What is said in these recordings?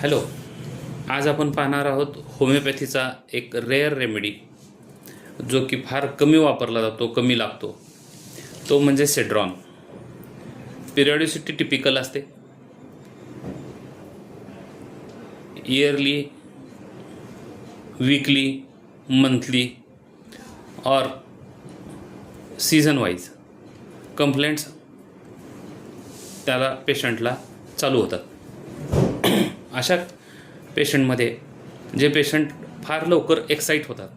Hello, आज आपण पाहणार आहोत होमिओपॅथीचा एक रेअर रेमेडी जो की फार कमी वापरला जातो, कमी लागतो, तो म्हणजे सेड्रॉन. पिरियॉडिसिटी टिपिकल असते, इयरली, वीकली, मंथली और सीझन वाईज कंप्लेंट्स त्याला पेशंटला चालू होतात. अशा पेशंटमध्ये जे पेशंट फार लवकर एक्साईट होतात,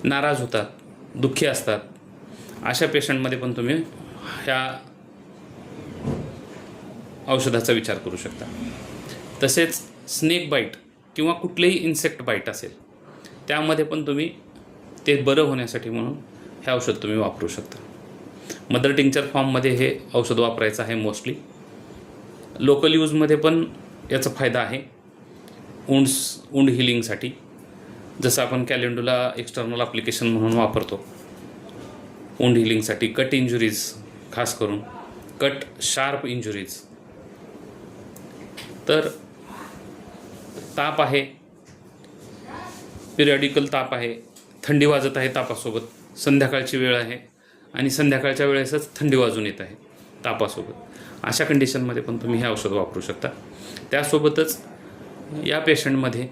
नाराज होतात, दुःखी असतात, अशा पेशंटमध्ये पण तुम्ही ह्या औषधाचा विचार करू शकता. तसेच स्नेक बाईट किंवा कुठलेही इन्सेक्ट बाईट असेल त्यामध्ये पण तुम्ही ते बरं होण्यासाठी म्हणून हे औषध तुम्ही वापरू शकता. मदर टिंक्चर फॉर्ममध्ये हे औषध वापरायचं आहे मोस्टली. लोकल यूजमध्ये पण याचा फायदा आहे वुंड हिलिंगसाठी. जसं आपण कॅलेंडुला एक्सटर्नल ॲप्लिकेशन म्हणून वापरतो वुंड हिलिंगसाठी, कट इंजुरीज, खास करून कट शार्प इंजुरीज. तर ताप आहे, पिरियॉडिकल ताप आहे, थंडी वाजत आहे तापासोबत, संध्याकाळची वेळ आहे आणि संध्याकाळच्या वेळेसच थंडी वाजून येत आहे तापासोबत, अशा कंडिशनमध्ये पण तुम्ही हे औषध वापरू शकता. त्यासोबतच या पेशंटमध्ये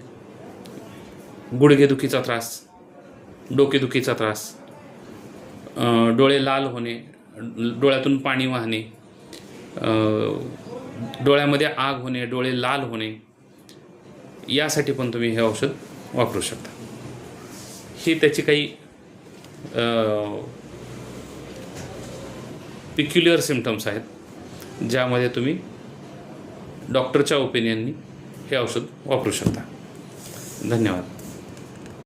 गुडघेदुखीचा त्रास, डोकेदुखीचा त्रास, डोळे लाल होणे, डोळ्यातून पाणी वाहणे, डोळ्यामध्ये आग होणे, डोळे लाल होणे, यासाठी पण तुम्ही हे औषध वापरू शकता. ही त्याची काही पिक्युलियर सिम्पटम्स आहेत ज्यामध्ये तुम्ही डॉक्टरच्या ओपिनियननी हे औषध वापरू शकता. धन्यवाद.